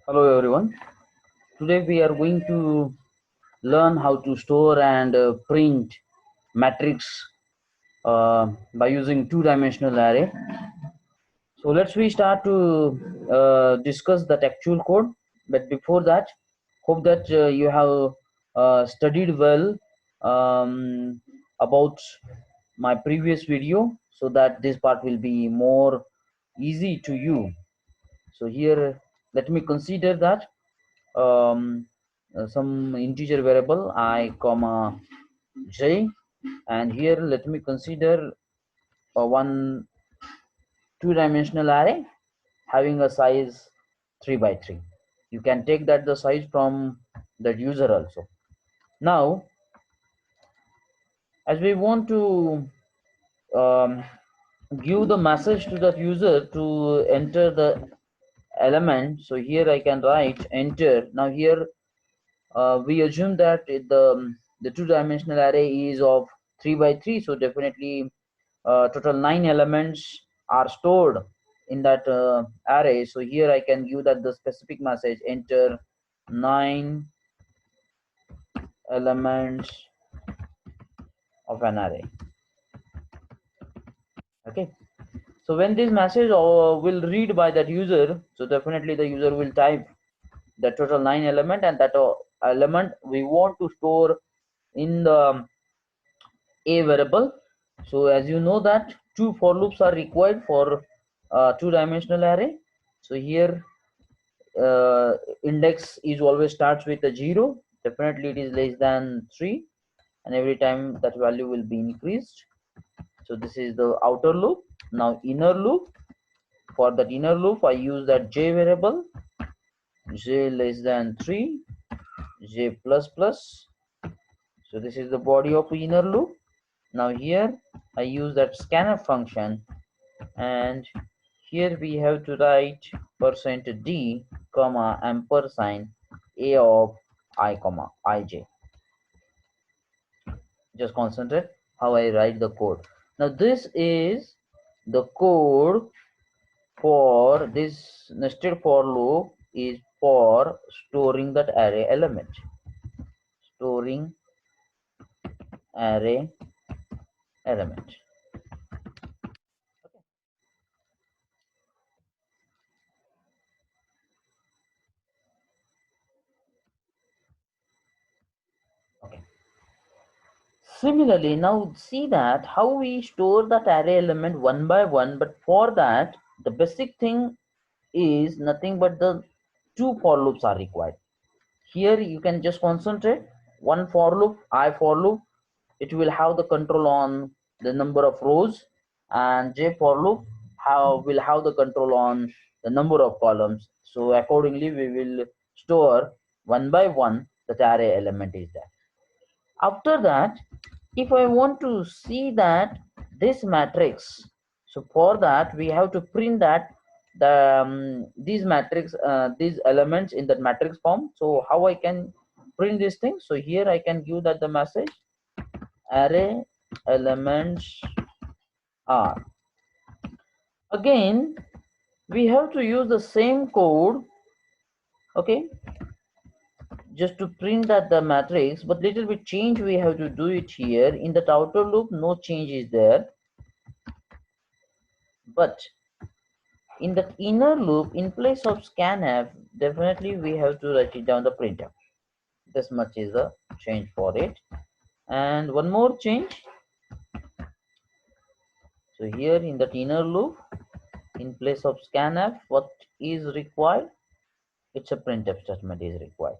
Hello everyone. Today we are going to learn how to store and print matrix by using two-dimensional array. So let's we start to discuss that actual code. But before that, hope that you have studied well about my previous video, so that this part will be more easy to you. So here, let me consider that some integer variable I comma j, and here let me consider one two-dimensional array having a size 3 by 3. You can take that the size from that user also. Now as we want to um, give the message to that user to enter the element, so here I can write enter. Now here we assume that the two-dimensional array is of 3 by 3, so definitely total 9 elements are stored in that array. So here I can give that the specific message enter 9 elements of an array. Okay, so when this message will read by that user, so definitely the user will type the total 9 element, and that element we want to store in the a variable. So as you know that two for loops are required for two-dimensional array. So here index is always starts with a 0. Definitely it is less than 3, and every time that value will be increased. So this is the outer loop. Now inner loop, for that inner loop I use that j variable, j less than 3, j plus plus. So this is the body of inner loop. Now here I use that scanf function, and here we have to write %d comma ampersand a of I comma ij. Just concentrate how I write the code. Now this is the code for this nested for loop, is for storing that array element, storing array element. Okay. Similarly, now see that how we store that array element one by one, but for that the basic thing is nothing but the two for loops are required. Here you can just concentrate one for loop, I for loop, it will have the control on the number of rows, and j for loop will have the control on the number of columns. So accordingly we will store one by one that array element is there. After that, if I want to see that this matrix, so for that we have to print that these matrix these elements in that matrix form. So how I can print this thing? So here I can give that the message array elements are. Again we have to use the same code, okay, just to print that the matrix, but little bit change we have to do it here. In that outer loop no change is there, but in that inner loop, in place of scanf, definitely we have to write it down the printf. This much is the change for it. And one more change. So here in that inner loop, in place of scanf, what is required? It's a printf statement is required.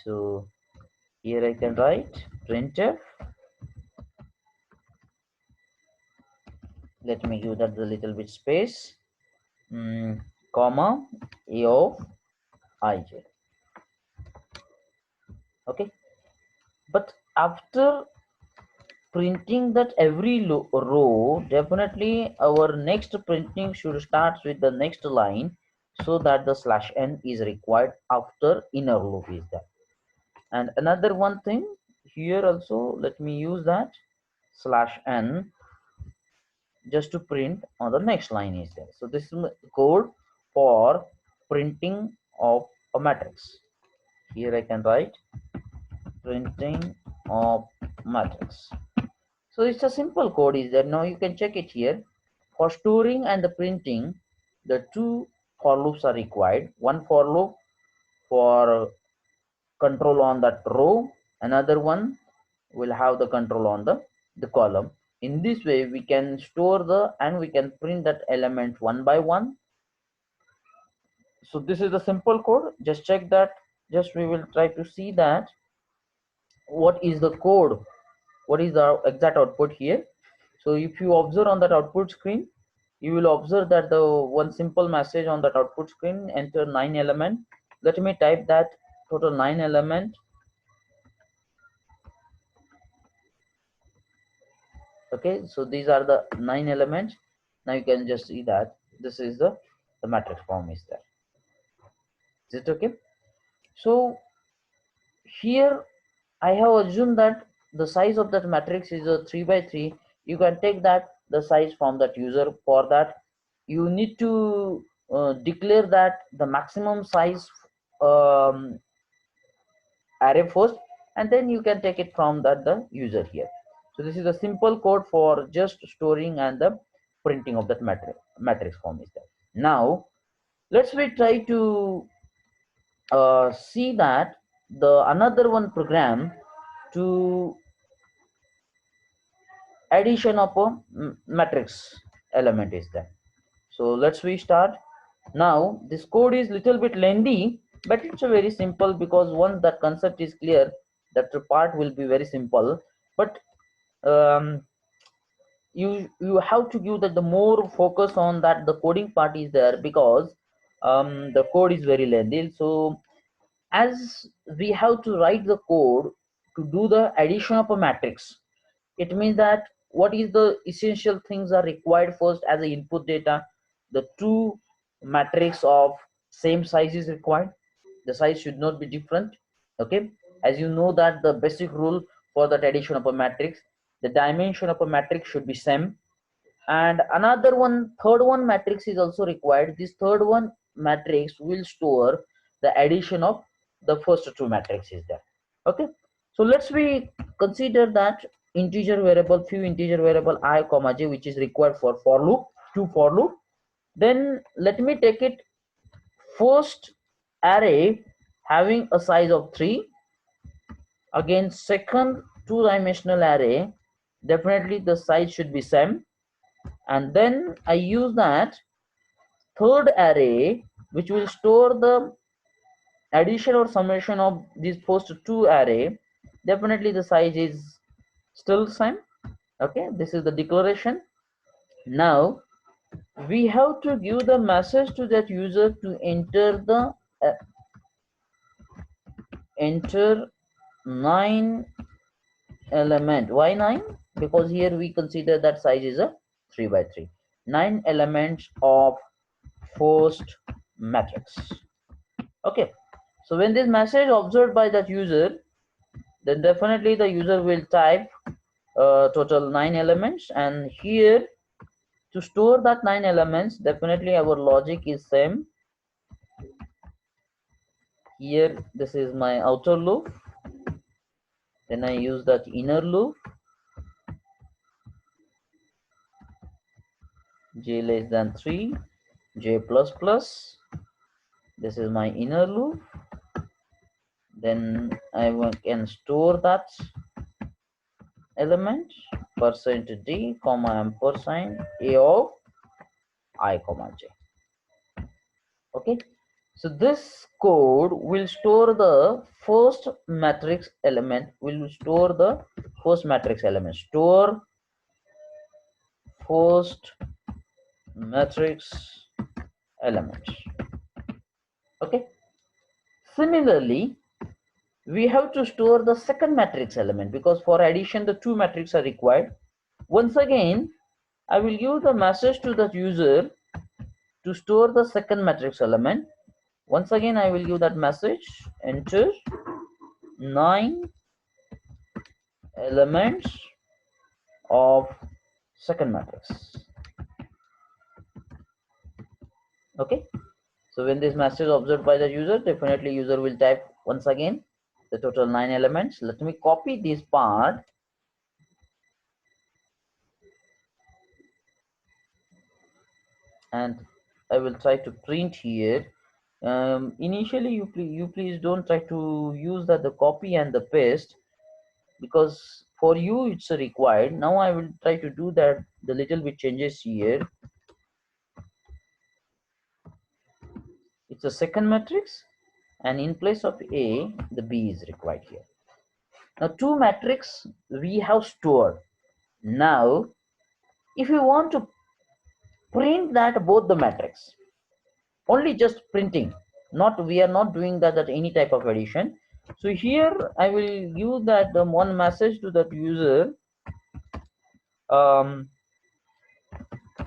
So here I can write printf. Let me give that the little bit space, comma a of ij. Okay, but after printing that every row, definitely our next printing should start with the next line, so that the /n is required after inner loop is there. And another one thing here also, let me use that /n just to print on the next line is there. So this is code for printing of a matrix. Here I can write printing of matrix. So it's a simple code is there. Now you can check it here. For storing and the printing, the two for loops are required. One for loop for control on that row, another one will have the control on the column. In this way we can store the and we can print that element one by one. So this is the simple code. Just check that. Just we will try to see that what is the code, what is the exact output here. So if you observe on that output screen, you will observe that the one simple message on that output screen, enter 9 element. Let me type that total 9 element. Okay, so these are the 9 elements. Now you can just see that this is the matrix form is there. Is it okay? So here I have assumed that the size of that matrix is a 3 by 3. You can take that the size from that user. For that you need to declare that the maximum size um, array first, and then you can take it from that the user here. So this is a simple code for just storing and the printing of that matrix form is there. Now let's we try to see that the another one program to addition of a matrix element is there. So let's we start. Now this code is little bit lengthy, but it's a very simple, because once that concept is clear, that part will be very simple. But um, you have to give that the more focus on that the coding part is there, because the code is very lengthy. So as we have to write the code to do the addition of a matrix, it means that what is the essential things are required. First, as a input data, the two matrix of same size is required. The size should not be different. Okay, as you know that the basic rule for that addition of a matrix, the dimension of a matrix should be same. And another one, third one matrix is also required. This third one matrix will store the addition of the first two matrices there. Okay, so let's we consider that integer variable, few integer variable I comma j, which is required for loop, two for loop. Then let me take it first array having a size of 3. Again second two-dimensional array, definitely the size should be same. And then I use that third array which will store the addition or summation of these first two array. Definitely the size is still same. Okay, this is the declaration. Now we have to give the message to that user to enter the enter 9 element. Why 9? Because here we consider that size is a 3 by 3. 9 elements of first matrix. Okay, so when this message observed by that user, then definitely the user will type total 9 elements, and here to store that 9 elements, definitely our logic is same. Here this is my outer loop, then I use that inner loop, j less than 3, j plus plus, this is my inner loop. Then I can store that element percent d comma ampersand a of I comma j. Okay, so this code will store the first matrix element, will store the first matrix element, store first matrix element. Okay, similarly we have to store the second matrix element, because for addition the two matrices are required. Once again I will give the message to the user to store the second matrix element. Once again I will give that message, enter 9 elements of second matrix. Okay, So when this message is observed by the user, definitely user will type once again the total 9 elements. Let me copy this part and I will try to print here. Initially, you please don't try to use the copy and the paste, because for you it's required. Now I will try to do that the little bit changes here. It's a second matrix, and in place of A, the B is required here. Now two matrix we have stored. Now if you want to print that both the matrix, only just printing, not we are not doing that any type of addition. So here I will use that one message to that user,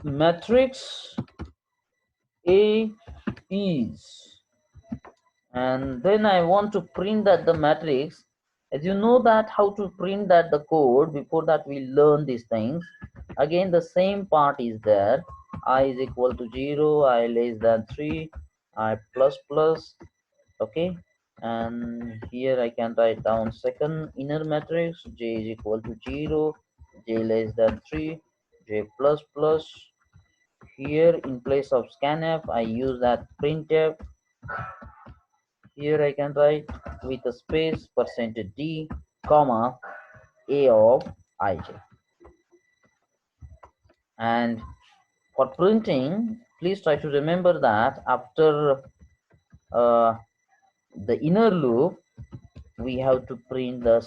matrix A is, and then I want to print that the matrix. As you know that how to print that the code, before that we learn these things. Again the same part is there. I is equal to 0, I less than 3, I plus plus. Okay, and here I can write down second inner matrix, j is equal to 0, j less than 3, j plus plus. Here in place of scanf I use that printf. Here I can write with a space %d comma a of ij. And for printing, please try to remember that after uh, the inner loop we have to print the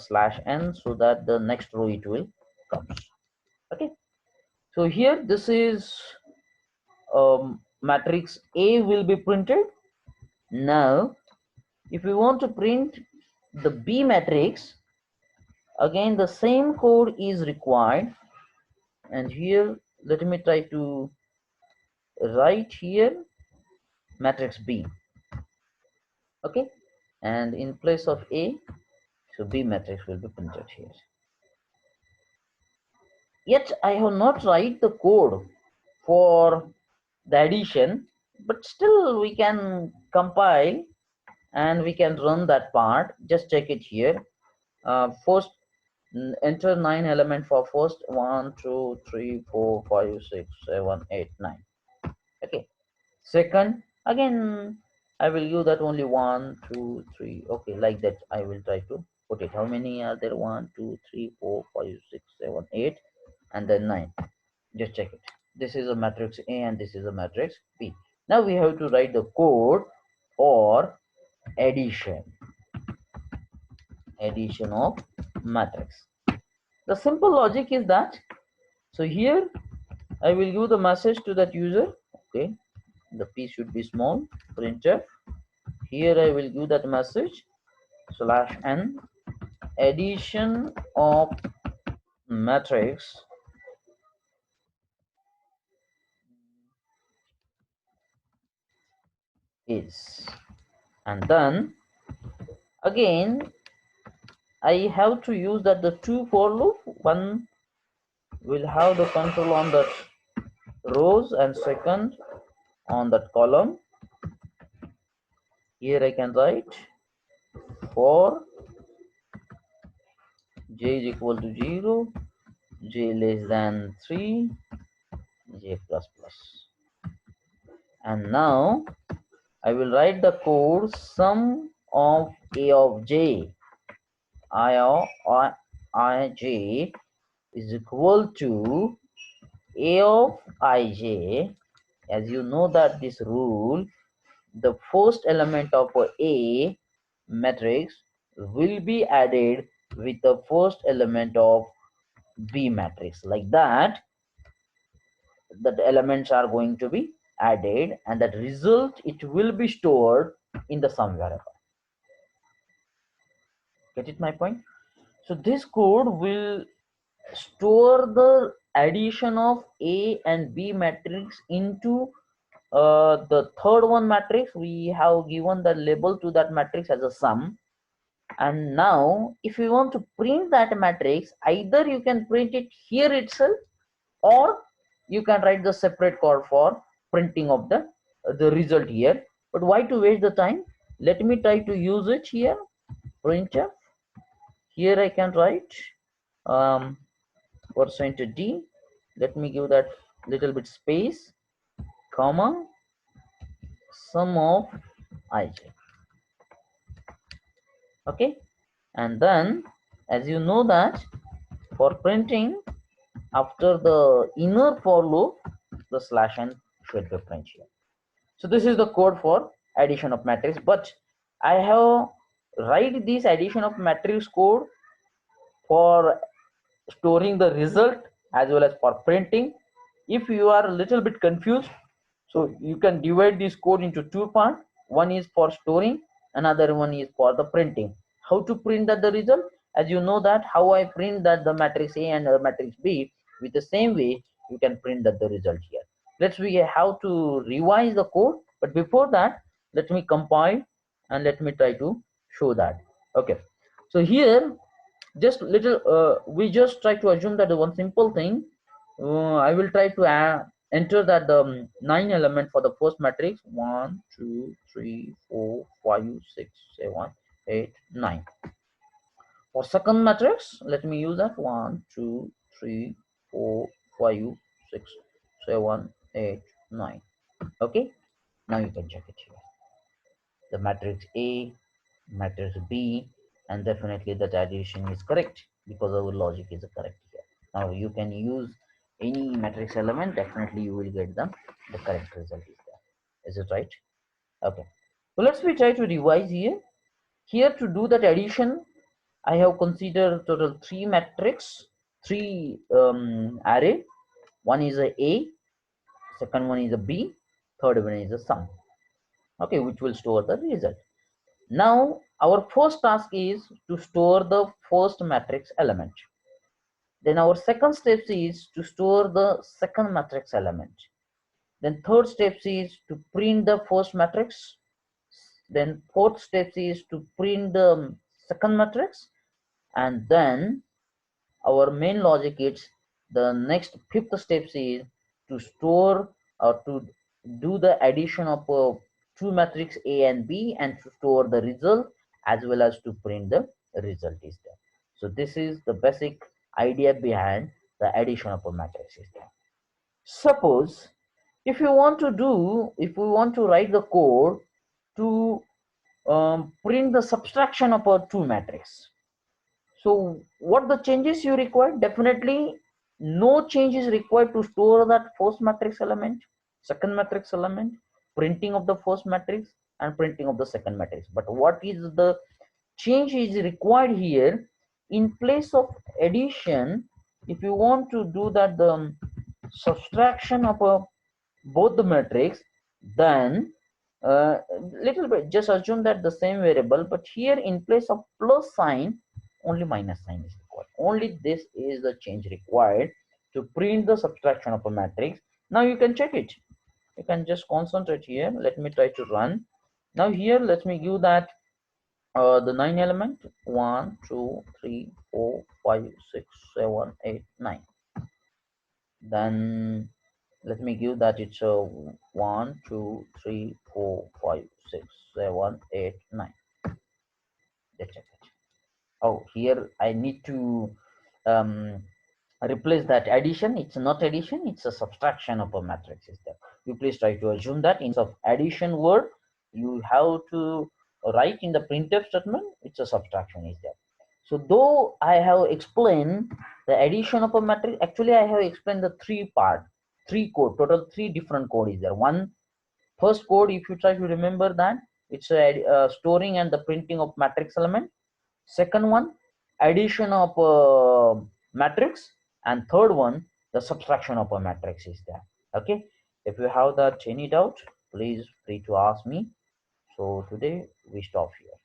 /n, so that the next row it will comes. Okay, so here this is matrix A will be printed. Now if we want to print the B matrix, again the same code is required, and here let me try to write here matrix B. Okay, and in place of A, so B matrix will be printed here. Yet I have not write the code for the addition, but still we can compile and we can run that part. Just check it here. First enter 9 element for first 1 2 3 4 5 6 7 8 9. Okay, second again I will use that only 1 2 3. Okay, like that I will try to put it. How many are there? 1 2 3 4 5 6 7 8, and then 9. Just check it. This is a matrix A and this is a matrix B. Now we have to write the code for addition of matrix. The simple logic is that, so here I will give the message to that user. Okay, the p should be small, printf. Here I will give that message /n addition of matrix is, and then again I have to use that the two for loop. One will have the control on that rows and second on that column. Here I can write for j is equal to 0, j less than 3, j plus plus. And now I will write the code sum of a of j, I of ij is equal to a of ij. As you know that this rule, the first element of a matrix will be added with the first element of B matrix. Like that, the elements are going to be added, and that result it will be stored in the sum variable. Get it my point? So this code will store the addition of A and B matrix into the third one matrix. We have given the label to that matrix as a sum. And now if you want to print that matrix, either you can print it here itself, or you can write the separate code for printing of the result here. But why to waste the time? Let me try to use it here. Printf. Here I can write percent %d. Let me give that little bit space, comma, sum of ij. Okay, and then as you know that for printing, after the inner for loop, the slash n should be print here. So this is the code for addition of matrix, but I have write this addition of matrix code for storing the result as well as for printing. If you are a little bit confused, so you can divide this code into two parts. One is for storing, another one is for the printing. How to print that the result? As you know that how I print that the matrix A and the matrix B, with the same way you can print that the result here. Let's see how to revise the code, but before that let me compile and let me try to show that. Okay, so here just little we just try to assume that the one simple thing. I will try to enter that the 9 element for the first matrix: 1 2 3 4 5 6 7 8 9. For second matrix, let me use that: 1 2 3 4 5 6 7 8 9. Okay, now you can check it here, the matrix A, matrix B, and definitely that addition is correct because our logic is correct here. Now you can use any matrix element, definitely you will get the correct result is there. Is it right? Okay. So let's we try to revise here. Here to do that addition, I have considered total three matrix, three array. One is a, second one is a B, third one is a sum. Okay, which will store the result. Now, our first task is to store the first matrix element. Then our second step is to store the second matrix element. Then third step is to print the first matrix. Then fourth step is to print the second matrix. And then our main logic is the next fifth step is to store or to do the addition of two matrix A and B and to store the result as well as to print the result is there. So this is the basic idea behind the addition of a matrix is there. Suppose if you want to do, if we want to write the code to print the subtraction of a two matrix. So what the changes you require? Definitely no change is required to store that first matrix element, second matrix element, printing of the first matrix and printing of the second matrix. But what is the change is required here? In place of addition, if you want to do that the subtraction of both the matrix, then little bit just assume that the same variable, but here in place of plus sign only minus sign is required. Only this is the change required to print the subtraction of a matrix. Now you can check it. You can just concentrate here. Let me try to run. Now here let me give that the 9 element: 1 2 3 4 5 6 7 8 9. Then let me give that it's 1 2 3 4 5 6 7 8 9. Let's check it. Oh, here I need to um, replace that addition. It's not addition, it's a subtraction of a matrix is there. You please try to assume that instead of addition word you have to write in the printf statement it's a subtraction is there. So though I have explained the addition of a matrix, actually I have explained the three code, total three different code is there. One first code, if you try to remember that, it's a storing and the printing of matrix element. Second one, addition of matrix, and third one, the subtraction of a matrix is there. Okay, if you have that any doubt, please free to ask me. So today we stop here.